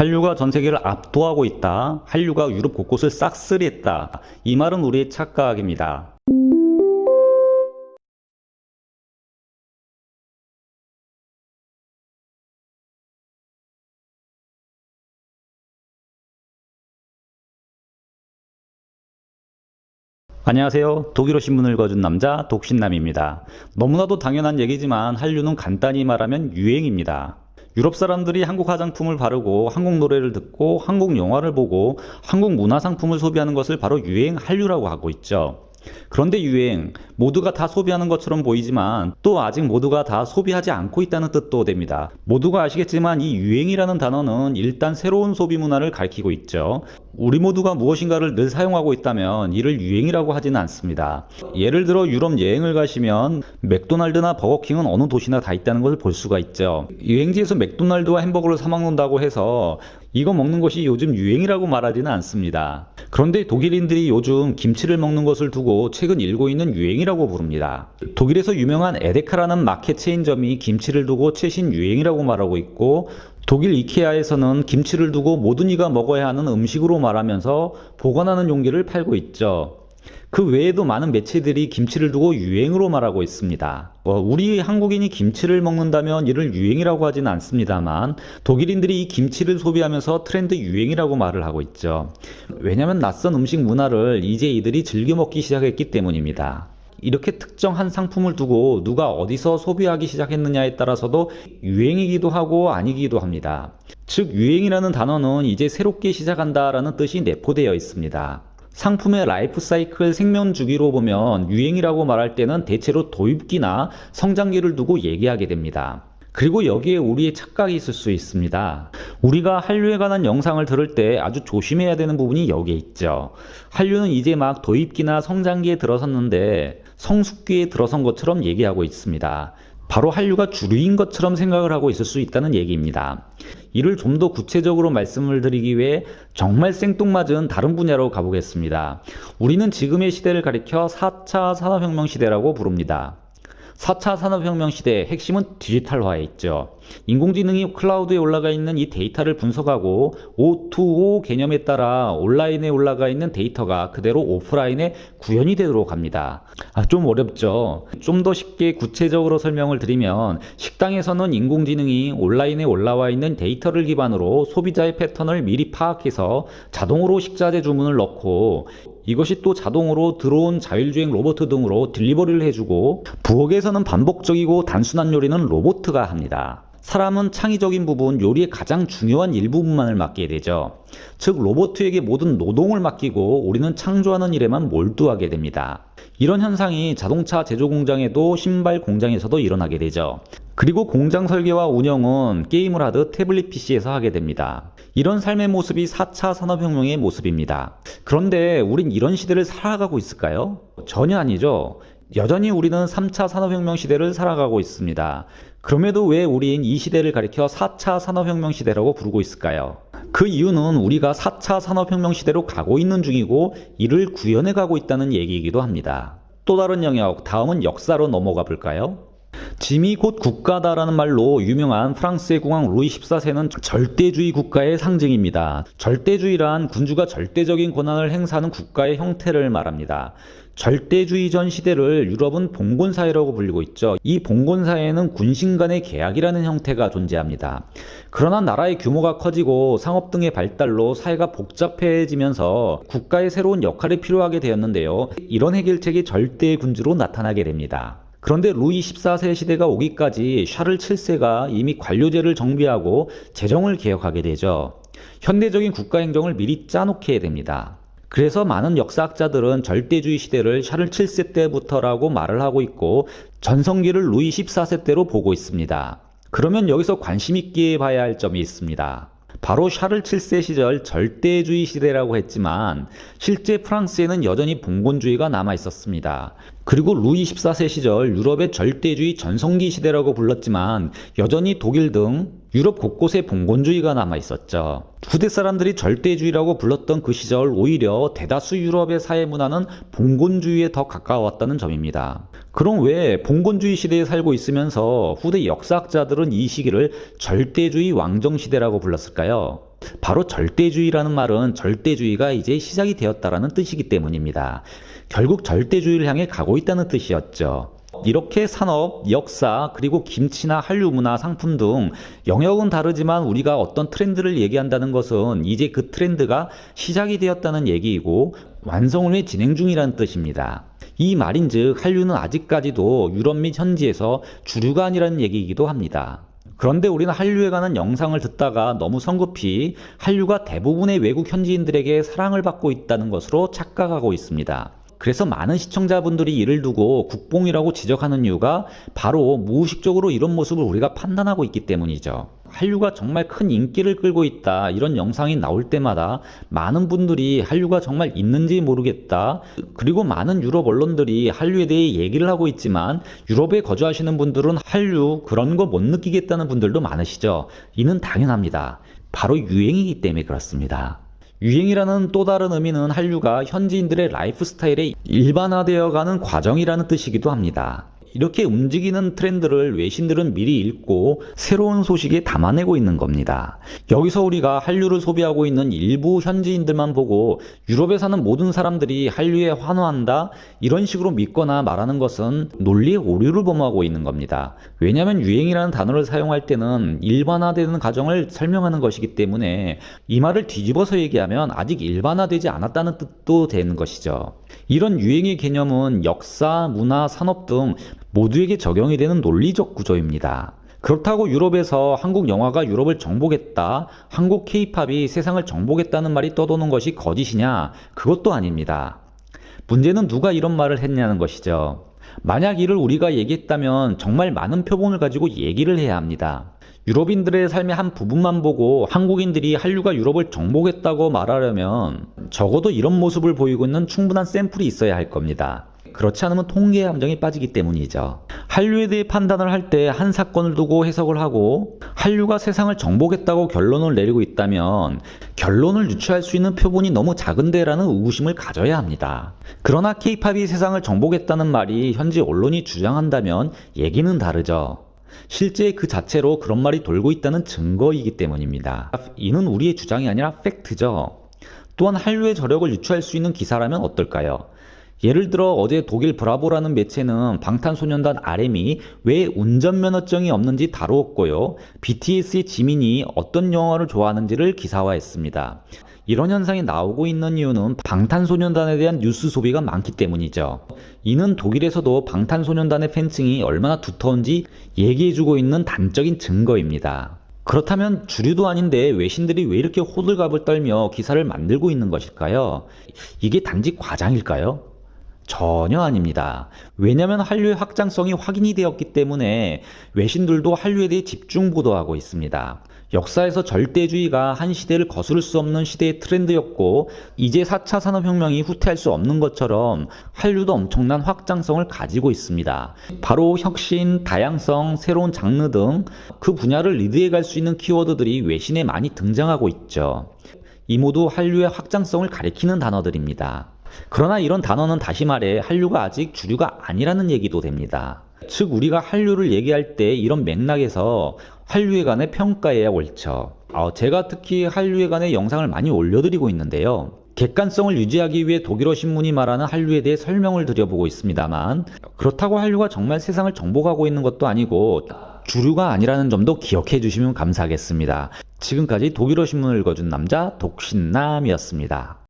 한류가 전 세계를 압도하고 있다. 한류가 유럽 곳곳을 싹쓸이했다. 이 말은 우리의 착각입니다. 안녕하세요. 독일어 신문을 읽어준 남자 독신남입니다. 너무나도 당연한 얘기지만 한류는 간단히 말하면 유행입니다. 유럽 사람들이 한국 화장품을 바르고 한국 노래를 듣고 한국 영화를 보고 한국 문화상품을 소비하는 것을 바로 유행 한류라고 하고 있죠. 그런데 유행, 모두가 다 소비하는 것처럼 보이지만 또 아직 모두가 다 소비하지 않고 있다는 뜻도 됩니다. 모두가 아시겠지만 이 유행이라는 단어는 일단 새로운 소비 문화를 가리키고 있죠. 우리 모두가 무엇인가를 늘 사용하고 있다면 이를 유행이라고 하지는 않습니다. 예를 들어 유럽 여행을 가시면 맥도날드나 버거킹은 어느 도시나 다 있다는 것을 볼 수가 있죠. 여행지에서 맥도날드와 햄버거를 사 먹는다고 해서 이거 먹는 것이 요즘 유행이라고 말하지는 않습니다. 그런데 독일인들이 요즘 김치를 먹는 것을 두고 최근 일고 있는 유행이라고 부릅니다. 독일에서 유명한 에데카라는 마켓 체인점이 김치를 두고 최신 유행이라고 말하고 있고, 독일 이케아에서는 김치를 두고 모든 이가 먹어야 하는 음식으로 말하면서 보관하는 용기를 팔고 있죠. 그 외에도 많은 매체들이 김치를 두고 유행으로 말하고 있습니다. 우리 한국인이 김치를 먹는다면 이를 유행이라고 하지는 않습니다만 독일인들이 이 김치를 소비하면서 트렌드 유행이라고 말을 하고 있죠. 왜냐하면 낯선 음식 문화를 이제 이들이 즐겨 먹기 시작했기 때문입니다. 이렇게 특정한 상품을 두고 누가 어디서 소비하기 시작했느냐에 따라서도 유행이기도 하고 아니기도 합니다. 즉 유행이라는 단어는 이제 새롭게 시작한다라는 뜻이 내포되어 있습니다. 상품의 라이프 사이클 생명 주기로 보면 유행이라고 말할 때는 대체로 도입기나 성장기를 두고 얘기하게 됩니다. 그리고 여기에 우리의 착각이 있을 수 있습니다. 우리가 한류에 관한 영상을 들을 때 아주 조심해야 되는 부분이 여기에 있죠. 한류는 이제 막 도입기나 성장기에 들어섰는데 성숙기에 들어선 것처럼 얘기하고 있습니다. 바로 한류가 주류인 것처럼 생각을 하고 있을 수 있다는 얘기입니다. 이를 좀 더 구체적으로 말씀을 드리기 위해 정말 생뚱맞은 다른 분야로 가보겠습니다. 우리는 지금의 시대를 가리켜 4차 산업혁명 시대라고 부릅니다. 4차 산업혁명 시대의 핵심은 디지털화에 있죠. 인공지능이 클라우드에 올라가 있는 이 데이터를 분석하고 O2O 개념에 따라 온라인에 올라가 있는 데이터가 그대로 오프라인에 구현이 되도록 합니다. 좀 어렵죠. 좀 더 쉽게 구체적으로 설명을 드리면 식당에서는 인공지능이 온라인에 올라와 있는 데이터를 기반으로 소비자의 패턴을 미리 파악해서 자동으로 식자재 주문을 넣고 이것이 또 자동으로 들어온 자율주행 로봇 등으로 딜리버리를 해주고, 부엌에서는 반복적이고 단순한 요리는 로봇가 합니다. 사람은 창의적인 부분, 요리의 가장 중요한 일부분만을 맡게 되죠. 즉 로봇에게 모든 노동을 맡기고 우리는 창조하는 일에만 몰두하게 됩니다. 이런 현상이 자동차 제조 공장에도 신발 공장에서도 일어나게 되죠. 그리고 공장 설계와 운영은 게임을 하듯 태블릿 PC에서 하게 됩니다. 이런 삶의 모습이 4차 산업혁명의 모습입니다. 그런데 우린 이런 시대를 살아가고 있을까요? 전혀 아니죠. 여전히 우리는 3차 산업혁명 시대를 살아가고 있습니다. 그럼에도 왜 우린 이 시대를 가리켜 4차 산업혁명 시대라고 부르고 있을까요? 그 이유는 우리가 4차 산업혁명 시대로 가고 있는 중이고 이를 구현해 가고 있다는 얘기이기도 합니다. 또 다른 영역, 다음은 역사로 넘어가 볼까요? 짐이 곧 국가다라는 말로 유명한 프랑스의 국왕 루이 14세는 절대주의 국가의 상징입니다. 절대주의란 군주가 절대적인 권한을 행사하는 국가의 형태를 말합니다. 절대주의 전 시대를 유럽은 봉건사회라고 불리고 있죠. 이 봉건사회에는 군신 간의 계약이라는 형태가 존재합니다. 그러나 나라의 규모가 커지고 상업 등의 발달로 사회가 복잡해지면서 국가의 새로운 역할이 필요하게 되었는데요. 이런 해결책이 절대군주로 나타나게 됩니다. 그런데 루이 14세 시대가 오기까지 샤를 7세가 이미 관료제를 정비하고 재정을 개혁하게 되죠. 현대적인 국가행정을 미리 짜놓게 됩니다. 그래서 많은 역사학자들은 절대주의 시대를 샤를 7세 때부터라고 말을 하고 있고 전성기를 루이 14세 때로 보고 있습니다. 그러면 여기서 관심 있게 봐야 할 점이 있습니다. 바로 샤를 7세 시절 절대주의 시대라고 했지만 실제 프랑스에는 여전히 봉건주의가 남아 있었습니다. 그리고 루이 14세 시절 유럽의 절대주의 전성기 시대라고 불렀지만 여전히 독일 등 유럽 곳곳에 봉건주의가 남아 있었죠. 후대 사람들이 절대주의라고 불렀던 그 시절 오히려 대다수 유럽의 사회 문화는 봉건주의에 더 가까웠다는 점입니다. 그럼 왜 봉건주의 시대에 살고 있으면서 후대 역사학자들은 이 시기를 절대주의 왕정시대라고 불렀을까요? 바로 절대주의라는 말은 절대주의가 이제 시작이 되었다라는 뜻이기 때문입니다. 결국 절대주의를 향해 가고 있다는 뜻이었죠. 이렇게 산업, 역사, 그리고 김치나 한류 문화, 상품 등 영역은 다르지만 우리가 어떤 트렌드를 얘기한다는 것은 이제 그 트렌드가 시작이 되었다는 얘기이고 완성을 위해 진행 중이라는 뜻입니다. 이 말인즉 한류는 아직까지도 유럽 및 현지에서 주류가 아니라는 얘기이기도 합니다. 그런데 우리는 한류에 관한 영상을 듣다가 너무 성급히 한류가 대부분의 외국 현지인들에게 사랑을 받고 있다는 것으로 착각하고 있습니다. 그래서 많은 시청자분들이 이를 두고 국뽕이라고 지적하는 이유가 바로 무의식적으로 이런 모습을 우리가 판단하고 있기 때문이죠. 한류가 정말 큰 인기를 끌고 있다, 이런 영상이 나올 때마다 많은 분들이 한류가 정말 있는지 모르겠다, 그리고 많은 유럽 언론들이 한류에 대해 얘기를 하고 있지만 유럽에 거주하시는 분들은 한류 그런 거 못 느끼겠다는 분들도 많으시죠. 이는 당연합니다. 바로 유행이기 때문에 그렇습니다. 유행이라는 또 다른 의미는 한류가 현지인들의 라이프 스타일에 일반화되어가는 과정이라는 뜻이기도 합니다. 이렇게 움직이는 트렌드를 외신들은 미리 읽고 새로운 소식에 담아내고 있는 겁니다. 여기서 우리가 한류를 소비하고 있는 일부 현지인들만 보고 유럽에 사는 모든 사람들이 한류에 환호한다, 이런 식으로 믿거나 말하는 것은 논리의 오류를 범하고 있는 겁니다. 왜냐하면 유행이라는 단어를 사용할 때는 일반화되는 과정을 설명하는 것이기 때문에 이 말을 뒤집어서 얘기하면 아직 일반화되지 않았다는 뜻도 되는 것이죠. 이런 유행의 개념은 역사, 문화, 산업 등 모두에게 적용이 되는 논리적 구조입니다. 그렇다고 유럽에서 한국 영화가 유럽을 정복했다, 한국 케이팝이 세상을 정복했다는 말이 떠도는 것이 거짓이냐? 그것도 아닙니다. 문제는 누가 이런 말을 했냐는 것이죠. 만약 이를 우리가 얘기했다면 정말 많은 표본을 가지고 얘기를 해야 합니다. 유럽인들의 삶의 한 부분만 보고 한국인들이 한류가 유럽을 정복했다고 말하려면 적어도 이런 모습을 보이고 있는 충분한 샘플이 있어야 할 겁니다. 그렇지 않으면 통계의 함정에 빠지기 때문이죠. 한류에 대해 판단을 할 때 한 사건을 두고 해석을 하고 한류가 세상을 정복했다고 결론을 내리고 있다면 결론을 유추할 수 있는 표본이 너무 작은데라는 의구심을 가져야 합니다. 그러나 케이팝이 세상을 정복했다는 말이 현지 언론이 주장한다면 얘기는 다르죠. 실제 그 자체로 그런 말이 돌고 있다는 증거이기 때문입니다. 이는 우리의 주장이 아니라 팩트죠. 또한 한류의 저력을 유추할 수 있는 기사라면 어떨까요? 예를 들어 어제 독일 브라보라는 매체는 방탄소년단 RM이 왜 운전면허증이 없는지 다루었고요. BTS의 지민이 어떤 영화를 좋아하는지를 기사화했습니다. 이런 현상이 나오고 있는 이유는 방탄소년단에 대한 뉴스 소비가 많기 때문이죠. 이는 독일에서도 방탄소년단의 팬층이 얼마나 두터운지 얘기해주고 있는 단적인 증거입니다. 그렇다면 주류도 아닌데 외신들이 왜 이렇게 호들갑을 떨며 기사를 만들고 있는 것일까요? 이게 단지 과장일까요? 전혀 아닙니다. 왜냐하면 한류의 확장성이 확인이 되었기 때문에 외신들도 한류에 대해 집중 보도하고 있습니다. 역사에서 절대주의가 한 시대를 거스를 수 없는 시대의 트렌드였고 이제 4차 산업혁명이 후퇴할 수 없는 것처럼 한류도 엄청난 확장성을 가지고 있습니다. 바로 혁신, 다양성, 새로운 장르 등 그 분야를 리드해 갈 수 있는 키워드들이 외신에 많이 등장하고 있죠. 이 모두 한류의 확장성을 가리키는 단어들입니다. 그러나 이런 단어는 다시 말해 한류가 아직 주류가 아니라는 얘기도 됩니다. 즉 우리가 한류를 얘기할 때 이런 맥락에서 한류에 관해 평가해야 옳죠. 제가 특히 한류에 관해 영상을 많이 올려드리고 있는데요. 객관성을 유지하기 위해 독일어 신문이 말하는 한류에 대해 설명을 드려보고 있습니다만 그렇다고 한류가 정말 세상을 정복하고 있는 것도 아니고 주류가 아니라는 점도 기억해 주시면 감사하겠습니다. 지금까지 독일어 신문을 읽어준 남자 독신남이었습니다.